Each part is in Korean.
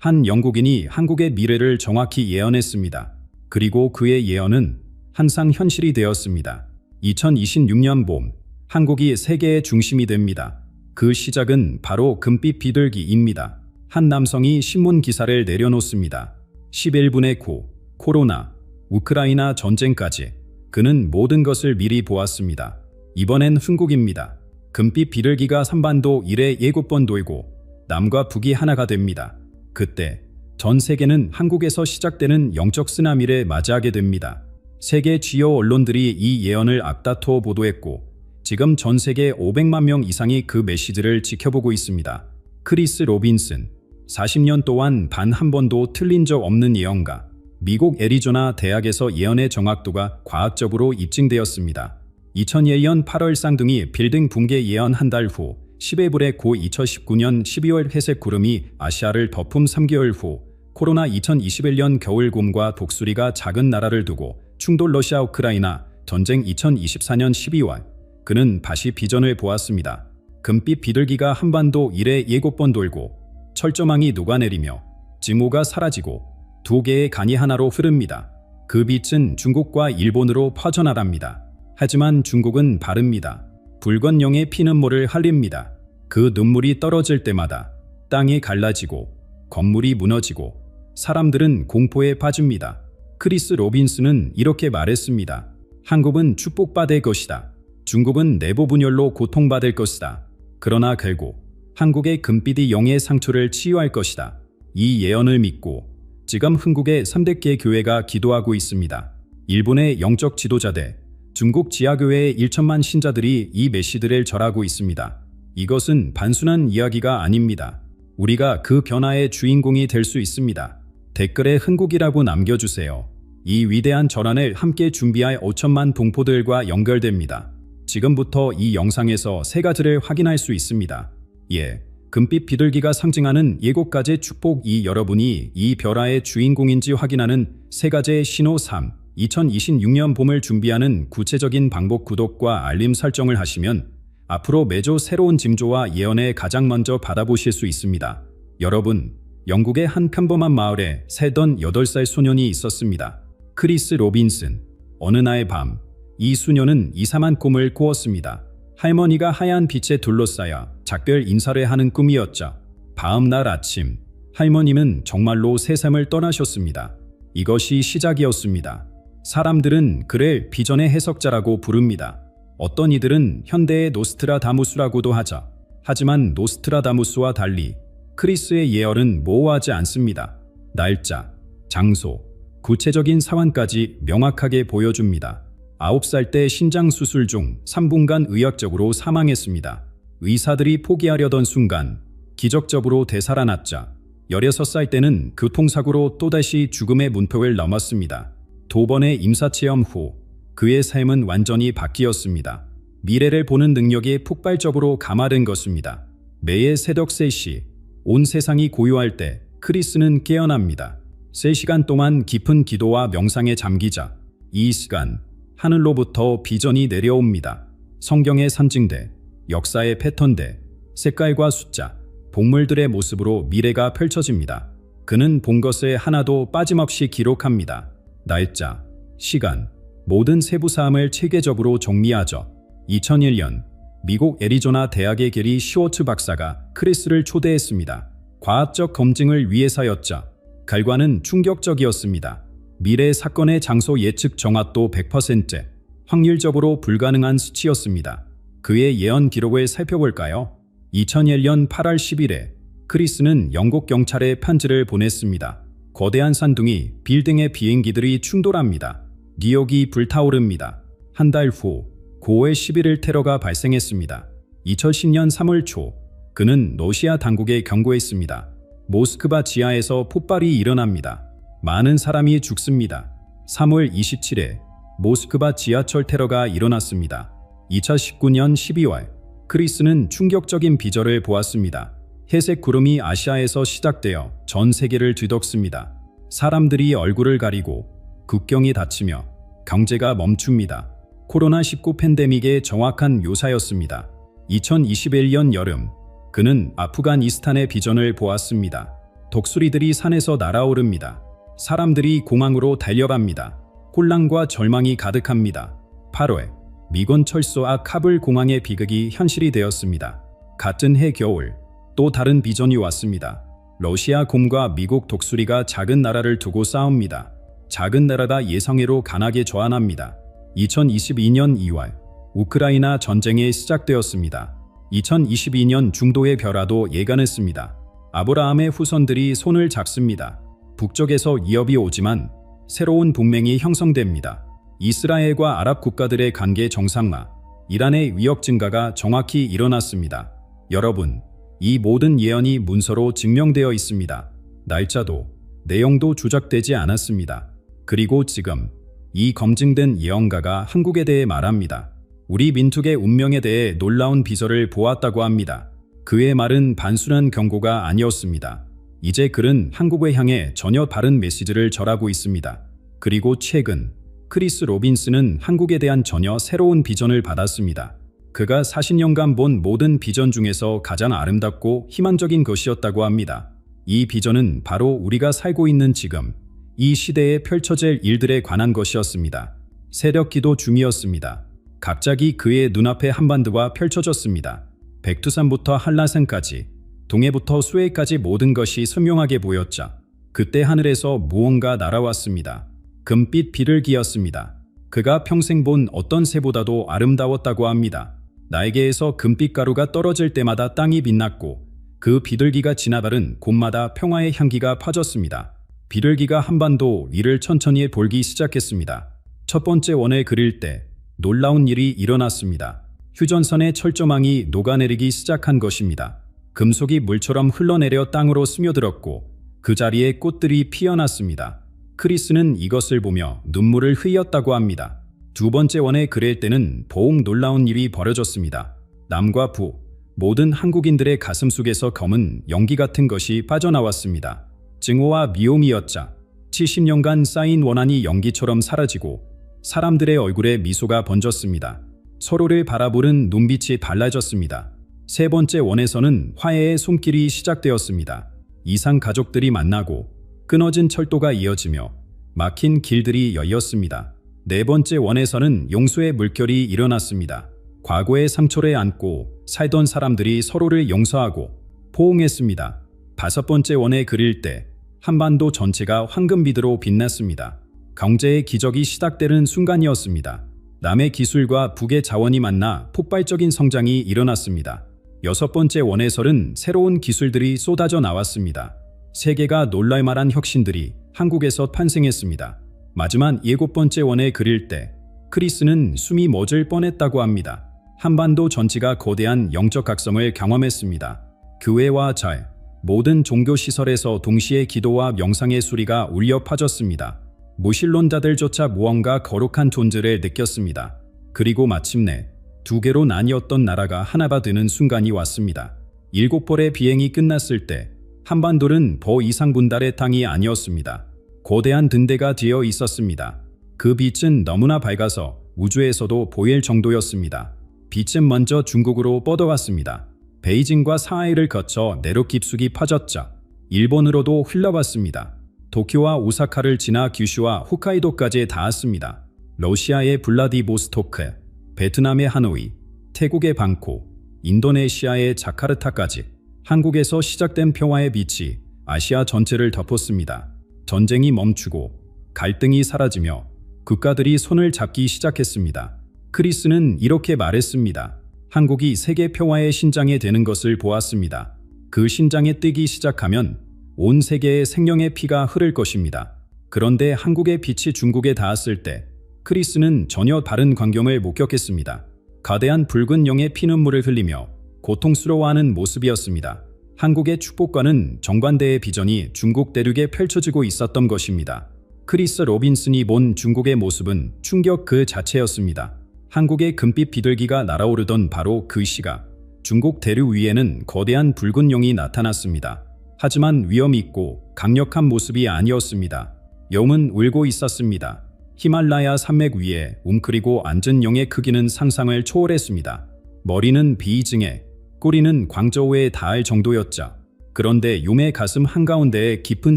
한 영국인이 한국의 미래를 정확히 예언했습니다. 그리고 그의 예언은 항상 현실이 되었습니다. 2026년 봄, 한국이 세계의 중심이 됩니다. 그 시작은 바로 금빛 비둘기입니다. 한 남성이 신문 기사를 내려놓습니다. 11분의 9, 코로나, 우크라이나 전쟁까지 그는 모든 것을 미리 보았습니다. 이번엔 한국입니다. 금빛 비둘기가 한반도 일에 7번 돌고 남과 북이 하나가 됩니다. 그때 전 세계는 한국에서 시작되는 영적 쓰나미를 맞이하게 됩니다. 세계 주요 언론들이 이 예언을 앞다투어 보도했고 지금 전 세계 500만 명 이상이 그 메시지를 지켜보고 있습니다. 크리스 로빈슨, 40년 동안 단 한 번도 틀린 적 없는 예언가. 미국 애리조나 대학에서 예언의 정확도가 과학적으로 입증되었습니다. 2001년 8월 쌍둥이 빌딩 붕괴 예언 한 달 후 11불의 고 2019년 12월 회색 구름이 아시아를 덮음 3개월 후 코로나 2021년 겨울곰과 독수리가 작은 나라를 두고 충돌 러시아 우크라이나 전쟁 2024년 12월 그는 다시 비전을 보았습니다. 금빛 비둘기가 한반도 일에 7번 돌고 철조망이 녹아내리며 지모가 사라지고 두 개의 간이 하나로 흐릅니다. 그 빛은 중국과 일본으로 퍼져나갑니다. 하지만 중국은 바릅니다. 붉은 영의 피눈물을 흘립니다. 그 눈물이 떨어질 때마다 땅이 갈라지고 건물이 무너지고 사람들은 공포에 빠집니다. 크리스 로빈슨은 이렇게 말했습니다. 한국은 축복받을 것이다. 중국은 내부 분열로 고통받을 것이다. 그러나 결국 한국의 금빛이 영의 상처를 치유할 것이다. 이 예언을 믿고 지금 한국의 300개 교회가 기도하고 있습니다. 일본의 영적 지도자들, 중국 지하교회의 1천만 신자들이 이 메시지를 절하고 있습니다. 이것은 단순한 이야기가 아닙니다. 우리가 그 변화의 주인공이 될 수 있습니다. 댓글에 한국이라고 남겨주세요. 이 위대한 전환을 함께 준비할 5천만 동포들과 연결됩니다. 지금부터 이 영상에서 세 가지를 확인할 수 있습니다. 예, 금빛 비둘기가 상징하는 7가지 축복이 여러분이 이 변화의 주인공인지 확인하는 세 가지의 신호 3. 2026년 봄을 준비하는 구체적인 방법 구독과 알림 설정을 하시면 앞으로 매주 새로운 징조와 예언을 가장 먼저 받아보실 수 있습니다. 여러분, 영국의 한 평범한 마을에 살던 8살 소년이 있었습니다. 크리스 로빈슨. 어느 날 밤, 이 소년은 이상한 꿈을 꾸었습니다. 할머니가 하얀 빛에 둘러싸여 작별 인사를 하는 꿈이었죠. 다음 날 아침, 할머님은 정말로 세상을 떠나셨습니다. 이것이 시작이었습니다. 사람들은 그를 비전의 해석자라고 부릅니다. 어떤 이들은 현대의 노스트라다무스라고도 하죠. 하지만 노스트라다무스와 달리 크리스의 예언은 모호하지 않습니다. 날짜, 장소, 구체적인 상황까지 명확하게 보여줍니다. 9살 때 신장 수술 중 3분간 의학적으로 사망했습니다. 의사들이 포기하려던 순간 기적적으로 되살아났죠. 16살 때는 교통사고로 또다시 죽음의 문턱을 넘었습니다. 2번의 임사체험 후 그의 삶은 완전히 바뀌었습니다. 미래를 보는 능력이 폭발적으로 감화된 것입니다. 매일 새벽 3시, 온 세상이 고요할 때 크리스는 깨어납니다. 3시간 동안 깊은 기도와 명상에 잠기자 이 시간 하늘로부터 비전이 내려옵니다. 성경의 산증대, 역사의 패턴대, 색깔과 숫자, 동물들의 모습으로 미래가 펼쳐집니다. 그는 본 것을 하나도 빠짐없이 기록합니다. 날짜, 시간, 모든 세부사항을 체계적으로 정리하죠. 2001년 미국 애리조나 대학의 게리 시워츠 박사가 크리스를 초대했습니다. 과학적 검증을 위해서였죠. 결과는 충격적이었습니다. 미래 사건의 장소 예측 정확도 100%, 확률적으로 불가능한 수치였습니다. 그의 예언 기록을 살펴볼까요? 2001년 8월 10일에 크리스는 영국 경찰에 편지를 보냈습니다. 거대한 산둥이 빌딩의 비행기들이 충돌합니다. 뉴욕이 불타오릅니다. 한 달 후 9월 11일 테러가 발생했습니다. 2010년 3월 초 그는 러시아 당국에 경고했습니다. 모스크바 지하에서 폭발이 일어납니다. 많은 사람이 죽습니다. 3월 27일 모스크바 지하철 테러가 일어났습니다. 2019년 12월 크리스는 충격적인 비전을 보았습니다. 회색 구름이 아시아에서 시작되어 전 세계를 뒤덮습니다. 사람들이 얼굴을 가리고 국경이 닫히며 경제가 멈춥니다. 코로나19 팬데믹의 정확한 묘사였습니다. 2021년 여름 그는 아프가니스탄의 비전을 보았습니다. 독수리들이 산에서 날아오릅니다. 사람들이 공항으로 달려갑니다. 혼란과 절망이 가득합니다. 8월, 미군 철수 앞 카불 공항의 비극이 현실이 되었습니다. 같은 해 겨울, 또 다른 비전이 왔습니다. 러시아 곰과 미국 독수리가 작은 나라를 두고 싸웁니다. 작은 나라가 예상외로 강하게 저항합니다. 2022년 2월, 우크라이나 전쟁이 시작되었습니다. 2022년 중도의 벼라도 예감했습니다. 아브라함의 후손들이 손을 잡습니다. 북쪽에서 위협이 오지만 새로운 동맹이 형성됩니다. 이스라엘과 아랍 국가들의 관계 정상화, 이란의 위협 증가가 정확히 일어났습니다. 여러분, 이 모든 예언이 문서로 증명되어 있습니다. 날짜도, 내용도 조작되지 않았습니다. 그리고 지금 이 검증된 예언가가 한국에 대해 말합니다. 우리 민족의 운명에 대해 놀라운 비전을 보았다고 합니다. 그의 말은 단순한 경고가 아니었습니다. 이제 그는 한국을 향해 전혀 다른 메시지를 전하고 있습니다. 그리고 최근 크리스 로빈슨은 한국에 대한 전혀 새로운 비전을 받았습니다. 그가 40년간 본 모든 비전 중에서 가장 아름답고 희망적인 것이었다고 합니다. 이 비전은 바로 우리가 살고 있는 지금, 이 시대에 펼쳐질 일들에 관한 것이었습니다. 새벽 기도 중이었습니다. 갑자기 그의 눈앞에 한반도가 펼쳐졌습니다. 백두산부터 한라산까지, 동해부터 수해까지 모든 것이 선명하게 보였죠. 그때 하늘에서 무언가 날아왔습니다. 금빛 비둘기였습니다. 그가 평생 본 어떤 새보다도 아름다웠다고 합니다. 날개에서 금빛 가루가 떨어질 때마다 땅이 빛났고 그 비둘기가 지나가는 곳마다 평화의 향기가 퍼졌습니다. 비둘기가 한반도 위를 천천히 돌기 시작했습니다. 첫 번째 원을 그릴 때 놀라운 일이 일어났습니다. 휴전선의 철조망이 녹아내리기 시작한 것입니다. 금속이 물처럼 흘러내려 땅으로 스며들었고 그 자리에 꽃들이 피어났습니다. 크리스는 이것을 보며 눈물을 흘렸다고 합니다. 두 번째 원에 그릴 때는 더욱 놀라운 일이 벌어졌습니다. 남과 부, 모든 한국인들의 가슴 속에서 검은 연기 같은 것이 빠져나왔습니다. 증오와 미움이었자 70년간 쌓인 원한이 연기처럼 사라지고 사람들의 얼굴에 미소가 번졌습니다. 서로를 바라보는 눈빛이 달라졌습니다. 세 번째 원에서는 화해의 손길이 시작되었습니다. 이상 가족들이 만나고 끊어진 철도가 이어지며 막힌 길들이 열렸습니다. 네 번째 원에서는 용서의 물결이 일어났습니다. 과거의 상처를 안고 살던 사람들이 서로를 용서하고 포옹했습니다. 다섯 번째 원에 그릴 때 한반도 전체가 황금빛으로 빛났습니다. 경제의 기적이 시작되는 순간이었습니다. 남의 기술과 북의 자원이 만나 폭발적인 성장이 일어났습니다. 여섯 번째 원에서는 새로운 기술들이 쏟아져 나왔습니다. 세계가 놀랄만한 혁신들이 한국에서 탄생했습니다. 마지막 일곱 번째 원에 그릴 때 크리스는 숨이 멎을 뻔했다고 합니다. 한반도 전체가 거대한 영적 각성을 경험했습니다. 교회와 절, 모든 종교시설에서 동시에 기도와 명상의 소리가 울려 퍼졌습니다. 무신론자들조차 무언가 거룩한 존재를 느꼈습니다. 그리고 마침내 두 개로 나뉘었던 나라가 하나가 되는 순간이 왔습니다. 7벌의 비행이 끝났을 때 한반도는 더 이상 분달의 땅이 아니었습니다. 거대한 등대가 되어 있었습니다. 그 빛은 너무나 밝아서 우주에서도 보일 정도였습니다. 빛은 먼저 중국으로 뻗어왔습니다. 베이징과 상하이를 거쳐 내륙 깊숙이 퍼졌죠. 일본으로도 흘러왔습니다. 도쿄와 오사카를 지나 규슈와 홋카이도까지 닿았습니다. 러시아의 블라디보스토크, 베트남의 하노이, 태국의 방콕, 인도네시아의 자카르타까지 한국에서 시작된 평화의 빛이 아시아 전체를 덮었습니다. 전쟁이 멈추고 갈등이 사라지며 국가들이 손을 잡기 시작했습니다. 크리스는 이렇게 말했습니다. 한국이 세계 평화의 신장이 되는 것을 보았습니다. 그 신장에 뜨기 시작하면 온 세계에 생명의 피가 흐를 것입니다. 그런데 한국의 빛이 중국에 닿았을 때 크리스는 전혀 다른 광경을 목격했습니다. 거대한 붉은 용의 피눈물을 흘리며 고통스러워하는 모습이었습니다. 한국의 축복과는 정반대의 비전이 중국 대륙에 펼쳐지고 있었던 것입니다. 크리스 로빈슨이 본 중국의 모습은 충격 그 자체였습니다. 한국의 금빛 비둘기가 날아오르던 바로 그 시각, 중국 대륙 위에는 거대한 붉은 용이 나타났습니다. 하지만 위험 있고 강력한 모습이 아니었습니다. 용은 울고 있었습니다. 히말라야 산맥 위에 웅크리고 앉은 용의 크기는 상상을 초월했습니다. 머리는 베이징에, 꼬리는 광저우에 닿을 정도였죠. 그런데 용의 가슴 한가운데에 깊은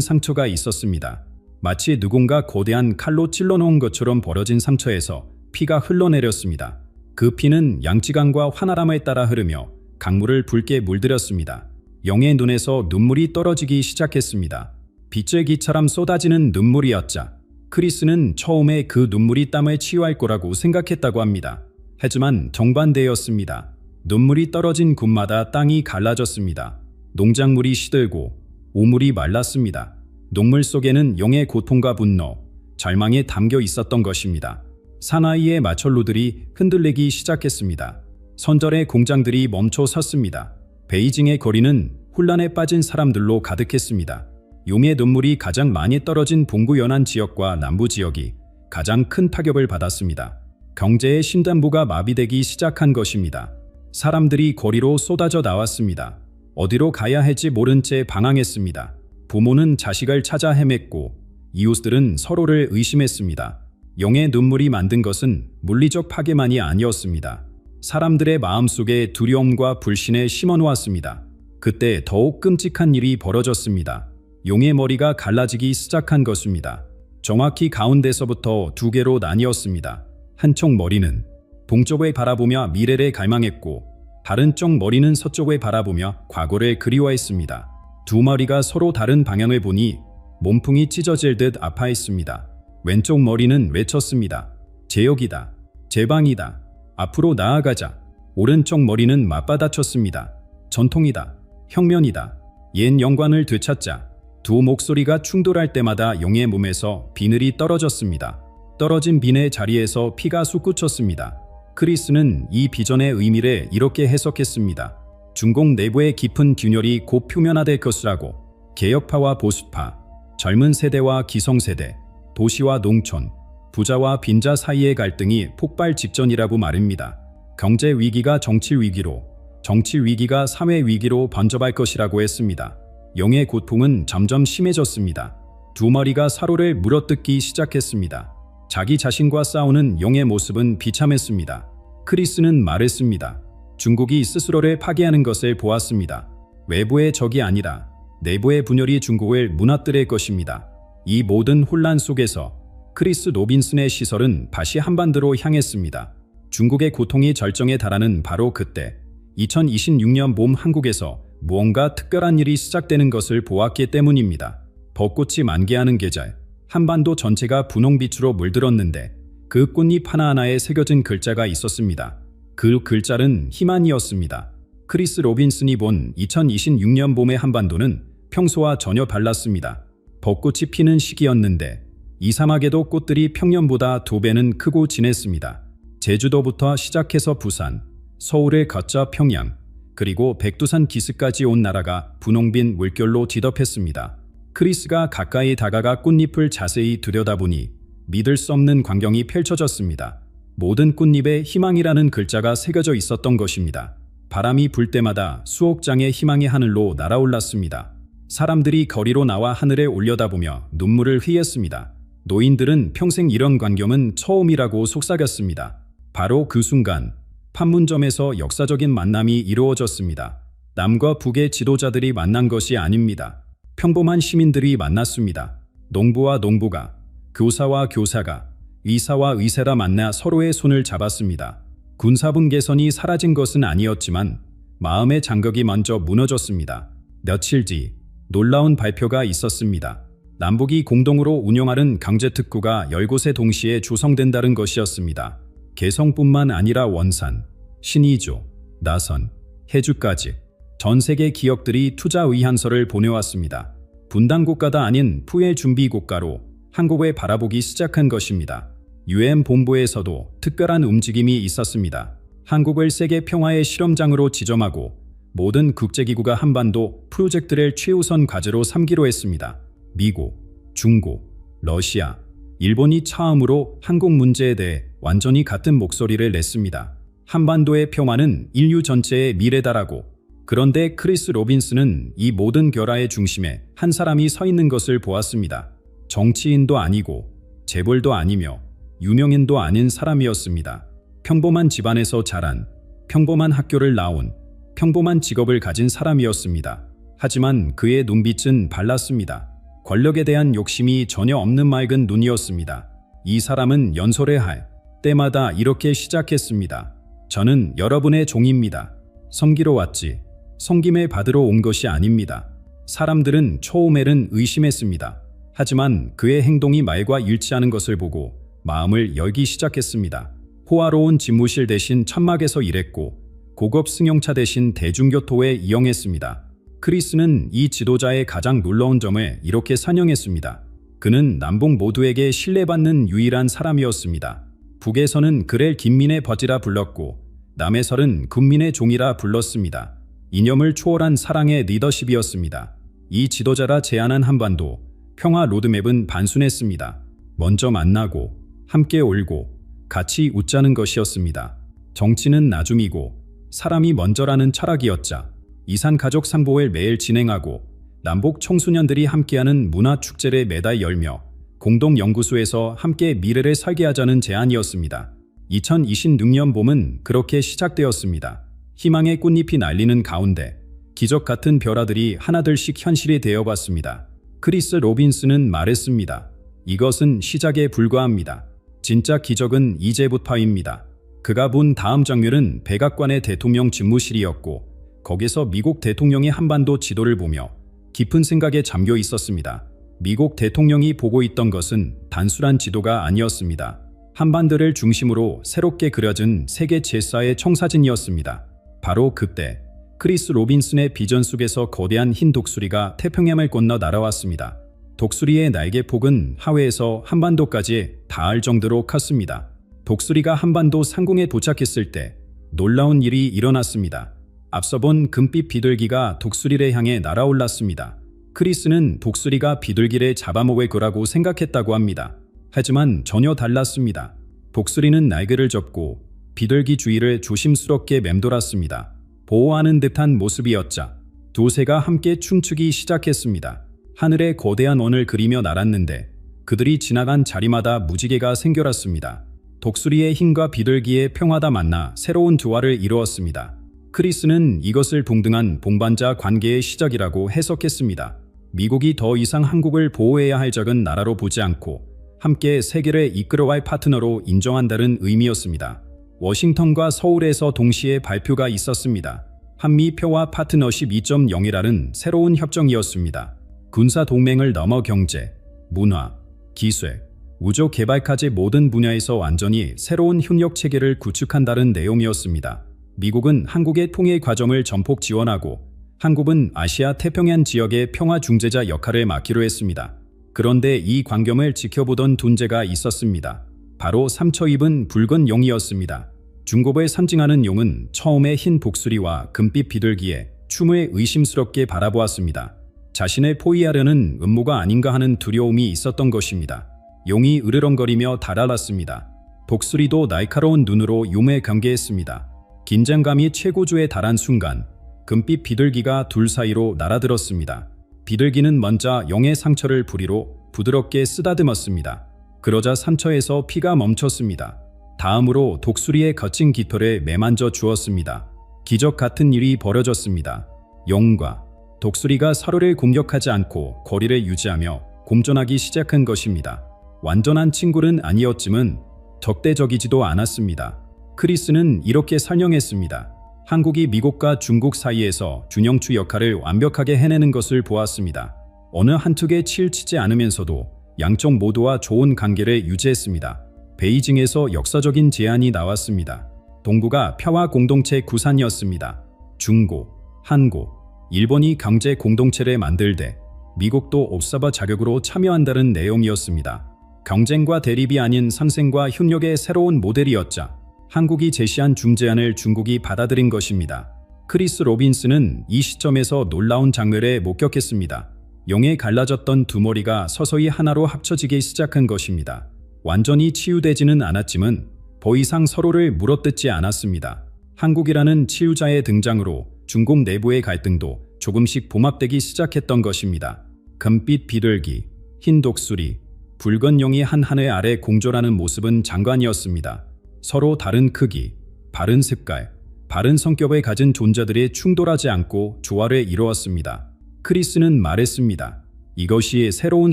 상처가 있었습니다. 마치 누군가 거대한 칼로 찔러놓은 것처럼 벌어진 상처에서 피가 흘러내렸습니다. 그 피는 양치강과 환아람에 따라 흐르며 강물을 붉게 물들였습니다. 용의 눈에서 눈물이 떨어지기 시작했습니다. 빗줄기처럼 쏟아지는 눈물이었자 크리스는 처음에 그 눈물이 땀에 치유할 거라고 생각했다고 합니다. 하지만 정반대였습니다. 눈물이 떨어진 곳마다 땅이 갈라졌습니다. 농작물이 시들고 우물이 말랐습니다. 녹물 속에는 용의 고통과 분노, 절망에 담겨 있었던 것입니다. 사나이의 마철로들이 흔들리기 시작했습니다. 선절의 공장들이 멈춰 섰습니다. 베이징의 거리는 혼란에 빠진 사람들로 가득했습니다. 용의 눈물이 가장 많이 떨어진 동부 연안 지역과 남부 지역이 가장 큰 타격을 받았습니다. 경제의 신단부가 마비되기 시작한 것입니다. 사람들이 거리로 쏟아져 나왔습니다. 어디로 가야 할지 모른 채 방황했습니다. 부모는 자식을 찾아 헤맸고 이웃들은 서로를 의심했습니다. 용의 눈물이 만든 것은 물리적 파괴만이 아니었습니다. 사람들의 마음속에 두려움과 불신을 심어놓았습니다. 그때 더욱 끔찍한 일이 벌어졌습니다. 용의 머리가 갈라지기 시작한 것입니다. 정확히 가운데서부터 두 개로 나뉘었습니다. 한쪽 머리는 동쪽을 바라보며 미래를 갈망했고 다른 쪽 머리는 서쪽을 바라보며 과거를 그리워했습니다. 두 머리가 서로 다른 방향을 보니 몸통이 찢어질 듯 아파했습니다. 왼쪽 머리는 외쳤습니다. 제역이다. 제방이다. 앞으로 나아가자. 오른쪽 머리는 맞받아쳤습니다. 전통이다. 혁명이다. 옛 영광을 되찾자. 두 목소리가 충돌할 때마다 용의 몸에서 비늘이 떨어졌습니다. 떨어진 비늘의 자리에서 피가 솟구쳤습니다. 크리스는 이 비전의 의미를 이렇게 해석했습니다. 중공 내부의 깊은 균열이 곧 표면화될 것이라고. 개혁파와 보수파, 젊은 세대와 기성세대, 도시와 농촌, 부자와 빈자 사이의 갈등이 폭발 직전이라고 말입니다. 경제 위기가 정치 위기로, 정치 위기가 사회 위기로 번져갈 것이라고 했습니다. 용의 고통은 점점 심해졌습니다. 두 머리가 서로를 물어뜯기 시작했습니다. 자기 자신과 싸우는 용의 모습은 비참했습니다. 크리스는 말했습니다. 중국이 스스로를 파괴하는 것을 보았습니다. 외부의 적이 아니라 내부의 분열이 중국을 무너뜨릴 것입니다. 이 모든 혼란 속에서 크리스 로빈슨의 시선은 다시 한반도로 향했습니다. 중국의 고통이 절정에 달하는 바로 그때 2026년 봄 한국에서 무언가 특별한 일이 시작되는 것을 보았기 때문입니다. 벚꽃이 만개하는 계절, 한반도 전체가 분홍빛으로 물들었는데 그 꽃잎 하나하나에 새겨진 글자가 있었습니다. 그 글자는 희망이었습니다. 크리스 로빈슨이 본 2026년 봄의 한반도는 평소와 전혀 달랐습니다. 벚꽃이 피는 시기였는데 이 사막에도 꽃들이 평년보다 2배는 크고 진했습니다. 제주도부터 시작해서 부산, 서울을 거쳐 평양, 그리고 백두산 기슭까지 온 나라가 분홍빛 물결로 뒤덮였습니다. 크리스가 가까이 다가가 꽃잎을 자세히 들여다보니 믿을 수 없는 광경이 펼쳐졌습니다. 모든 꽃잎에 희망이라는 글자가 새겨져 있었던 것입니다. 바람이 불 때마다 수억 장의 희망의 하늘로 날아올랐습니다. 사람들이 거리로 나와 하늘에 올려다보며 눈물을 흘렸습니다. 노인들은 평생 이런 광경은 처음이라고 속삭였습니다. 바로 그 순간 판문점에서 역사적인 만남이 이루어졌습니다. 남과 북의 지도자들이 만난 것이 아닙니다. 평범한 시민들이 만났습니다. 농부와 농부가, 교사와 교사가, 의사와 의사가 만나 서로의 손을 잡았습니다. 군사분 개선이 사라진 것은 아니었지만 마음의 장벽이 먼저 무너졌습니다. 며칠 뒤 놀라운 발표가 있었습니다. 남북이 공동으로 운영하는 강제특구가 10곳에 동시에 조성된다는 것이었습니다. 개성뿐만 아니라 원산, 신의조, 나선, 해주까지 전 세계 기업들이 투자 의향서를 보내왔습니다. 분단국가가 아닌 후회 준비 국가로 한국을 바라보기 시작한 것입니다. UN 본부에서도 특별한 움직임이 있었습니다. 한국을 세계 평화의 실험장으로 지정하고 모든 국제기구가 한반도 프로젝트를 최우선 과제로 삼기로 했습니다. 미국, 중국, 러시아, 일본이 처음으로 한국 문제에 대해 완전히 같은 목소리를 냈습니다. 한반도의 평화는 인류 전체의 미래다라고. 그런데 크리스 로빈슨은 이 모든 결화의 중심에 한 사람이 서 있는 것을 보았습니다. 정치인도 아니고 재벌도 아니며 유명인도 아닌 사람이었습니다. 평범한 집안에서 자란, 평범한 학교를 나온, 평범한 직업을 가진 사람이었습니다. 하지만 그의 눈빛은 밝랐습니다. 권력에 대한 욕심이 전혀 없는 맑은 눈이었습니다. 이 사람은 연설회할 때마다 이렇게 시작했습니다. 저는 여러분의 종입니다. 섬기러 왔지 섬김을 받으러 온 것이 아닙니다. 사람들은 처음에는 의심했습니다. 하지만 그의 행동이 말과 일치하는 것을 보고 마음을 열기 시작했습니다. 호화로운 집무실 대신 천막에서 일했고 고급 승용차 대신 대중교통에 이용했습니다. 크리스는 이 지도자의 가장 놀라운 점을 이렇게 설명했습니다. 그는 남북 모두에게 신뢰받는 유일한 사람이었습니다. 북에서는 그를 김민의 버지라 불렀고 남에서는 군민의 종이라 불렀습니다. 이념을 초월한 사랑의 리더십이었습니다. 이 지도자라 제안한 한반도 평화 로드맵은 단순했습니다. 먼저 만나고 함께 울고 같이 웃자는 것이었습니다. 정치는 나중이고 사람이 먼저라는 철학이었자 이산 가족 상보를 매일 진행하고 남북 청소년들이 함께하는 문화축제를 매달 열며 공동연구소에서 함께 미래를 설계하자는 제안이었습니다. 2026년 봄은 그렇게 시작되었습니다. 희망의 꽃잎이 날리는 가운데 기적 같은 별아들이 하나둘씩 현실이 되어갔습니다. 크리스 로빈슨은 말했습니다. 이것은 시작에 불과합니다. 진짜 기적은 이제부터입니다. 그가 본 다음 장면은 백악관의 대통령 집무실이었고 거기서 미국 대통령이 한반도 지도를 보며 깊은 생각에 잠겨 있었습니다. 미국 대통령이 보고 있던 것은 단순한 지도가 아니었습니다. 한반도를 중심으로 새롭게 그려진 세계 제4의 청사진이었습니다. 바로 그때 크리스 로빈슨의 비전 속에서 거대한 흰 독수리가 태평양을 건너 날아왔습니다. 독수리의 날개폭은 하회에서 한반도까지 닿을 정도로 컸습니다. 독수리가 한반도 상공에 도착했을 때 놀라운 일이 일어났습니다. 앞서 본 금빛 비둘기가 독수리를 향해 날아올랐습니다. 크리스는 독수리가 비둘기를 잡아먹을 거라고 생각했다고 합니다. 하지만 전혀 달랐습니다. 독수리는 날개를 접고 비둘기 주위를 조심스럽게 맴돌았습니다. 보호하는 듯한 모습이었자 두 새가 함께 춤추기 시작했습니다. 하늘에 거대한 원을 그리며 날았는데 그들이 지나간 자리마다 무지개가 생겨났습니다. 독수리의 힘과 비둘기의 평화가 만나 새로운 조화를 이루었습니다. 크리스는 이것을 동등한 동반자 관계의 시작이라고 해석했습니다. 미국이 더 이상 한국을 보호해야 할 적은 나라로 보지 않고 함께 세계를 이끌어갈 파트너로 인정한다는 의미였습니다. 워싱턴과 서울에서 동시에 발표가 있었습니다. 한미 평화 파트너십 2.0이라는 새로운 협정이었습니다. 군사 동맹을 넘어 경제, 문화, 기술, 우주 개발까지 모든 분야에서 완전히 새로운 협력 체계를 구축한다는 내용이었습니다. 미국은 한국의 통일 과정을 전폭 지원하고 한국은 아시아 태평양 지역의 평화 중재자 역할을 맡기로 했습니다. 그런데 이 광경을 지켜보던 존재가 있었습니다. 바로 상처 입은 붉은 용이었습니다. 중국을 상징하는 용은 처음에 흰 독수리와 금빛 비둘기의 춤을 의심스럽게 바라보았습니다. 자신을 포위하려는 음모가 아닌가 하는 두려움이 있었던 것입니다. 용이 으르렁거리며 달아났습니다. 독수리도 날카로운 눈으로 용을 경계했습니다. 긴장감이 최고조에 달한 순간 금빛 비둘기가 둘 사이로 날아들었습니다. 비둘기는 먼저 용의 상처를 부리로 부드럽게 쓰다듬었습니다. 그러자 상처에서 피가 멈췄습니다. 다음으로 독수리의 거친 깃털에 매만져 주었습니다. 기적 같은 일이 벌어졌습니다. 용과 독수리가 서로를 공격하지 않고 거리를 유지하며 공존하기 시작한 것입니다. 완전한 친구는 아니었지만 적대적이지도 않았습니다. 크리스는 이렇게 설명했습니다. 한국이 미국과 중국 사이에서 균형추 역할을 완벽하게 해내는 것을 보았습니다. 어느 한쪽에 치우치지 않으면서도 양쪽 모두와 좋은 관계를 유지했습니다. 베이징에서 역사적인 제안이 나왔습니다. 동북아 평화 공동체 구상이었습니다. 중국, 한국, 일본이 경제 공동체를 만들 때 미국도 옵서버 자격으로 참여한다는 내용이었습니다. 경쟁과 대립이 아닌 상생과 협력의 새로운 모델이었자 한국이 제시한 중재안을 중국이 받아들인 것입니다. 크리스 로빈슨은 이 시점에서 놀라운 장면을 목격했습니다. 용에 갈라졌던 두 머리가 서서히 하나로 합쳐지기 시작한 것입니다. 완전히 치유되지는 않았지만 더 이상 서로를 물어뜯지 않았습니다. 한국이라는 치유자의 등장으로 중국 내부의 갈등도 조금씩 봉합되기 시작했던 것입니다. 금빛 비둘기, 흰 독수리, 붉은 용이 한 하늘 아래 공존하는 모습은 장관이었습니다. 서로 다른 크기, 바른 색깔, 바른 성격을 가진 존재들이 충돌하지 않고 조화를 이루었습니다. 크리스는 말했습니다. 이것이 새로운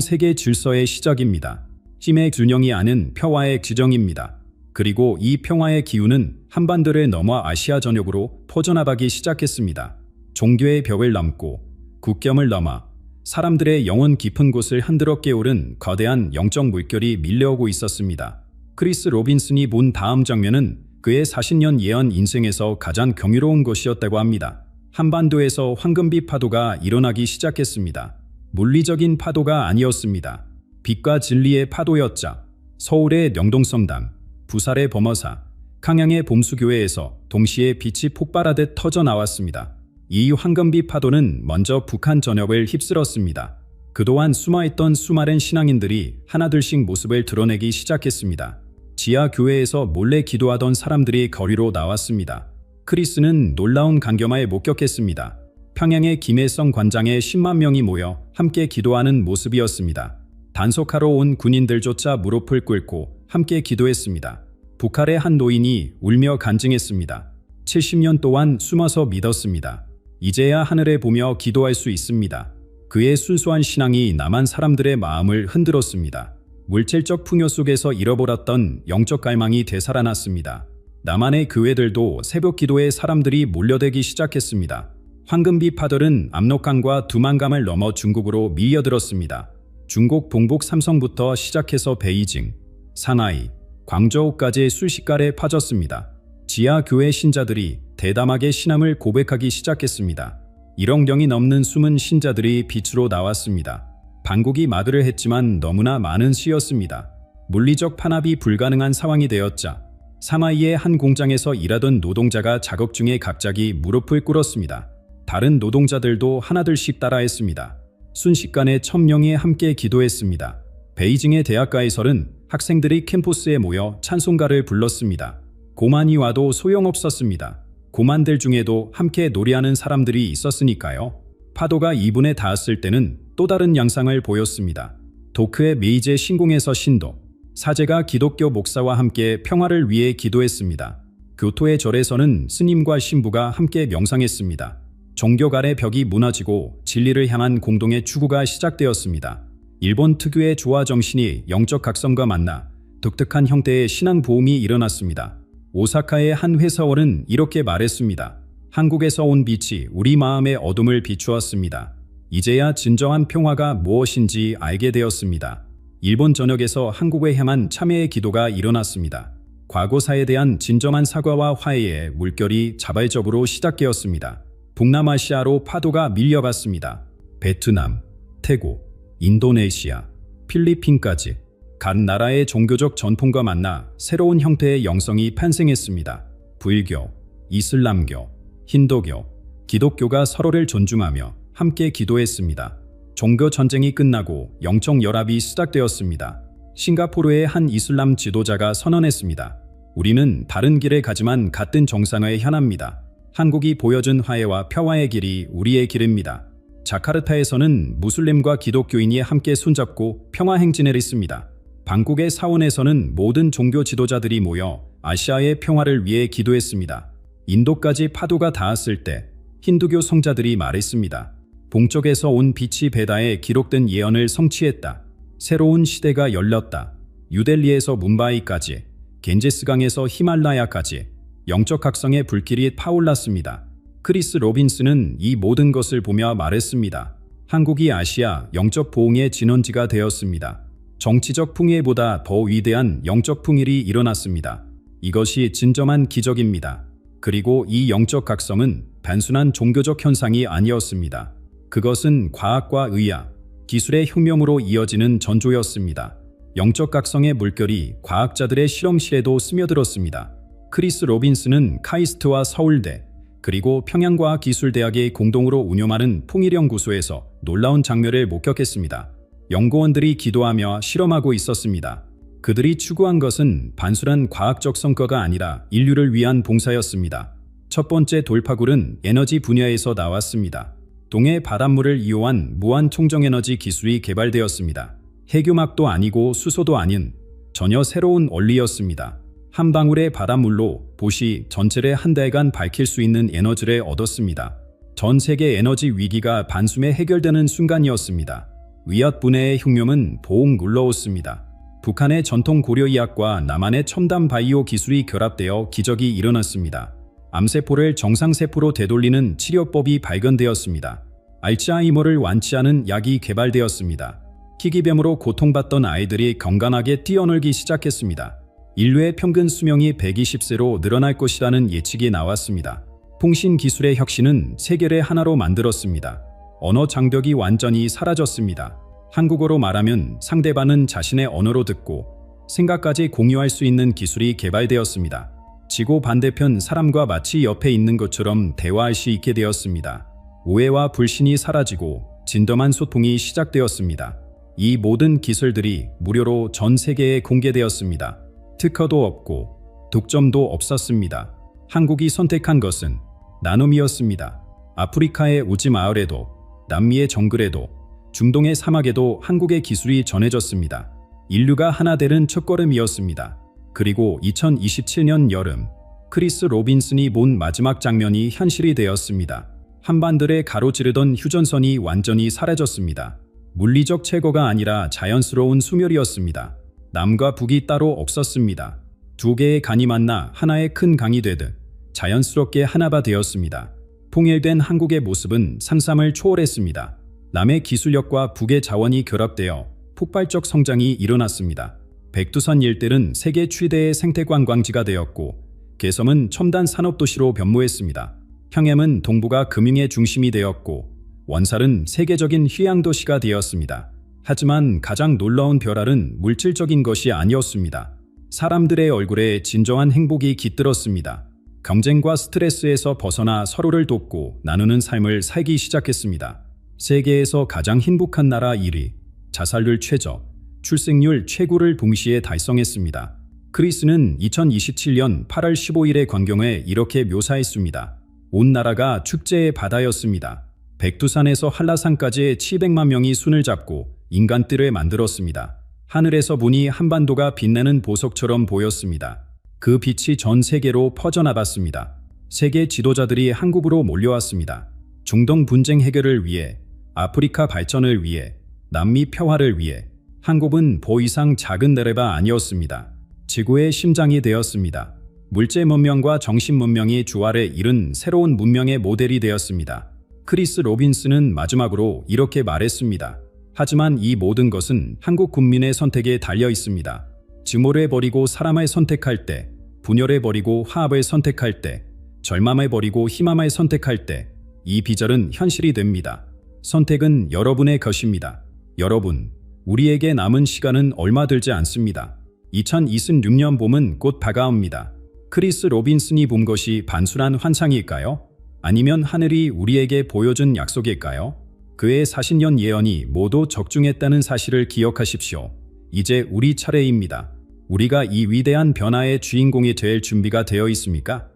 세계 질서의 시작입니다. 힘의 균형이 아닌 평화의 지정입니다. 그리고 이 평화의 기운은 한반도를 넘어 아시아 전역으로 퍼져나가기 시작했습니다. 종교의 벽을 넘고 국경을 넘어 사람들의 영혼 깊은 곳을 흔들어 깨우른 거대한 영적 물결이 밀려오고 있었습니다. 크리스 로빈슨이 본 다음 장면은 그의 40년 예언 인생에서 가장 경이로운 것이었다고 합니다. 한반도에서 황금빛 파도가 일어나기 시작했습니다. 물리적인 파도가 아니었습니다. 빛과 진리의 파도였자. 서울의 명동성당, 부살의 범어사, 강양의 봄수교회에서 동시에 빛이 폭발하듯 터져 나왔습니다. 이 황금빛 파도는 먼저 북한 전역을 휩쓸었습니다. 그동안 숨어있던 수많은 신앙인들이 하나둘씩 모습을 드러내기 시작했습니다. 지하 교회에서 몰래 기도하던 사람들이 거리로 나왔습니다. 크리스는 놀라운 간경을 목격했습니다. 평양의 김혜성 관장에 10만 명이 모여 함께 기도하는 모습이었습니다. 단속하러 온 군인들조차 무릎을 꿇고 함께 기도했습니다. 북한의 한 노인이 울며 간증했습니다. 70년 동안 숨어서 믿었습니다. 이제야 하늘에 보며 기도할 수 있습니다. 그의 순수한 신앙이 남한 사람들의 마음을 흔들었습니다. 물질적 풍요 속에서 잃어버렸던 영적 갈망이 되살아났습니다. 남한의 교회들도 새벽 기도에 사람들이 몰려들기 시작했습니다. 황금빛 파도는 압록강과 두만강을 넘어 중국으로 밀려들었습니다. 중국 동북 삼성부터 시작해서 베이징, 상하이, 광저우까지 수십가에 퍼졌습니다. 지하 교회 신자들이 대담하게 신앙을 고백하기 시작했습니다. 1억 명이 넘는 숨은 신자들이 빛으로 나왔습니다. 방국이 마들을 했지만 너무나 많은 시였습니다. 물리적 판압이 불가능한 상황이 되었자 사마이의 한 공장에서 일하던 노동자가 작업 중에 갑자기 무릎을 꿇었습니다. 다른 노동자들도 하나둘씩 따라했습니다. 순식간에 1000명이 함께 기도했습니다. 베이징의 대학가에서는 학생들이 캠퍼스에 모여 찬송가를 불렀습니다. 고만이 와도 소용없었습니다. 고만들 중에도 함께 노래하는 사람들이 있었으니까요. 파도가 2분에 닿았을 때는 또 다른 양상을 보였습니다. 도크의 메이제 신궁에서 신도, 사제가 기독교 목사와 함께 평화를 위해 기도했습니다. 교토의 절에서는 스님과 신부가 함께 명상했습니다. 종교 간의 벽이 무너지고 진리를 향한 공동의 추구가 시작되었습니다. 일본 특유의 조화 정신이 영적 각성과 만나 독특한 형태의 신앙 보험이 일어났습니다. 오사카의 한 회사원은 이렇게 말했습니다. 한국에서 온 빛이 우리 마음의 어둠을 비추었습니다. 이제야 진정한 평화가 무엇인지 알게 되었습니다. 일본 전역에서 한국에 향한 참회의 기도가 일어났습니다. 과거사에 대한 진정한 사과와 화해의 물결이 자발적으로 시작되었습니다. 동남아시아로 파도가 밀려갔습니다. 베트남, 태국, 인도네시아, 필리핀까지 각 나라의 종교적 전통과 만나 새로운 형태의 영성이 탄생했습니다. 불교, 이슬람교, 힌두교, 기독교가 서로를 존중하며 함께 기도했습니다. 종교 전쟁이 끝나고 영적 연합이 시작되었습니다. 싱가포르의 한 이슬람 지도자가 선언했습니다. 우리는 다른 길을 가지만 같은 정상을 향합니다. 한국이 보여준 화해와 평화의 길이 우리의 길입니다. 자카르타에서는 무슬림과 기독교인이 함께 손잡고 평화 행진을 했습니다. 방콕의 사원에서는 모든 종교 지도자들이 모여 아시아의 평화를 위해 기도했습니다. 인도까지 파도가 닿았을 때 힌두교 성자들이 말했습니다. 동쪽에서 온 빛이 베다에 기록된 예언을 성취했다. 새로운 시대가 열렸다. 뉴델리에서 뭄바이까지, 겐제스강에서 히말라야까지 영적 각성의 불길이 타올랐습니다. 크리스 로빈슨은 이 모든 것을 보며 말했습니다. 한국이 아시아 영적 보응의 진원지가 되었습니다. 정치적 풍요보다 더 위대한 영적 풍일이 일어났습니다. 이것이 진정한 기적입니다. 그리고 이 영적 각성은 단순한 종교적 현상이 아니었습니다. 그것은 과학과 의학, 기술의 혁명으로 이어지는 전조였습니다. 영적 각성의 물결이 과학자들의 실험실에도 스며들었습니다. 크리스 로빈슨은 카이스트와 서울대, 그리고 평양과학기술대학의 공동으로 운영하는 풍일연구소에서 놀라운 장면을 목격했습니다. 연구원들이 기도하며 실험하고 있었습니다. 그들이 추구한 것은 단순한 과학적 성과가 아니라 인류를 위한 봉사였습니다. 첫 번째 돌파구는 에너지 분야에서 나왔습니다. 동해 바닷물을 이용한 무한 총정에너지 기술이 개발되었습니다. 핵융합도 아니고 수소도 아닌 전혀 새로운 원리였습니다. 한 방울의 바닷물로 도시 전체를 한 달간 밝힐 수 있는 에너지를 얻었습니다. 전 세계 에너지 위기가 단숨에 해결되는 순간이었습니다. 위압 분해의 흉흉은 보웅 눌러왔습니다. 북한의 전통 고려의학과 남한의 첨단 바이오 기술이 결합되어 기적이 일어났습니다. 암세포를 정상세포로 되돌리는 치료법이 발견되었습니다. 알츠하이머를 완치하는 약이 개발되었습니다. 희귀병으로 고통받던 아이들이 건강하게 뛰어놀기 시작했습니다. 인류의 평균 수명이 120세로 늘어날 것이라는 예측이 나왔습니다. 통신 기술의 혁신은 세계를 하나로 만들었습니다. 언어 장벽이 완전히 사라졌습니다. 한국어로 말하면 상대방은 자신의 언어로 듣고 생각까지 공유할 수 있는 기술이 개발되었습니다. 지구 반대편 사람과 마치 옆에 있는 것처럼 대화할 수 있게 되었습니다. 오해와 불신이 사라지고 진정한 소통이 시작되었습니다. 이 모든 기술들이 무료로 전 세계에 공개되었습니다. 특허도 없고 독점도 없었습니다. 한국이 선택한 것은 나눔이었습니다. 아프리카의 우지 마을에도, 남미의 정글에도, 중동의 사막에도 한국의 기술이 전해졌습니다. 인류가 하나 되는 첫걸음이었습니다. 그리고 2027년 여름, 크리스 로빈슨이 본 마지막 장면이 현실이 되었습니다. 한반도를 가로지르던 휴전선이 완전히 사라졌습니다. 물리적 제거가 아니라 자연스러운 소멸이었습니다. 남과 북이 따로 없었습니다. 두 개의 강이 만나 하나의 큰 강이 되듯 자연스럽게 하나가 되었습니다. 통일된 한국의 모습은 상상을 초월했습니다. 남의 기술력과 북의 자원이 결합되어 폭발적 성장이 일어났습니다. 백두산 일대는 세계 최대의 생태관광지가 되었고 개성은 첨단 산업도시로 변모했습니다. 평양은 동북아 금융의 중심이 되었고 원살은 세계적인 휴양도시가 되었습니다. 하지만 가장 놀라운 변화는 물질적인 것이 아니었습니다. 사람들의 얼굴에 진정한 행복이 깃들었습니다. 경쟁과 스트레스에서 벗어나 서로를 돕고 나누는 삶을 살기 시작했습니다. 세계에서 가장 행복한 나라 1위, 자살률 최저, 출생률 최고를 동시에 달성했습니다. 크리스는 2027년 8월 15일의 광경을 이렇게 묘사했습니다. 온 나라가 축제의 바다였습니다. 백두산에서 한라산까지 700만 명이 손을 잡고 인간들을 만들었습니다. 하늘에서 보니 한반도가 빛나는 보석처럼 보였습니다. 그 빛이 전 세계로 퍼져나갔습니다. 세계 지도자들이 한국으로 몰려왔습니다. 중동 분쟁 해결을 위해, 아프리카 발전을 위해, 남미 평화를 위해. 한국은 보 이상 작은 나라가 아니었습니다. 지구의 심장이 되었습니다. 물질 문명과 정신 문명이 조화를 이룬 새로운 문명의 모델이 되었습니다. 크리스 로빈슨은 마지막으로 이렇게 말했습니다. 하지만 이 모든 것은 한국 국민의 선택에 달려 있습니다. 증오를 버리고 사람을 선택할 때, 분열을 버리고 화합을 선택할 때, 절망을 버리고 희망을 선택할 때, 이 비전은 현실이 됩니다. 선택은 여러분의 것입니다. 여러분, 우리에게 남은 시간은 얼마 들지 않습니다. 2026년 봄은 곧 다가옵니다. 크리스 로빈슨이 본 것이 단순한 환상일까요? 아니면 하늘이 우리에게 보여준 약속일까요? 그의 40년 예언이 모두 적중했다는 사실을 기억하십시오. 이제 우리 차례입니다. 우리가 이 위대한 변화의 주인공이 될 준비가 되어 있습니까?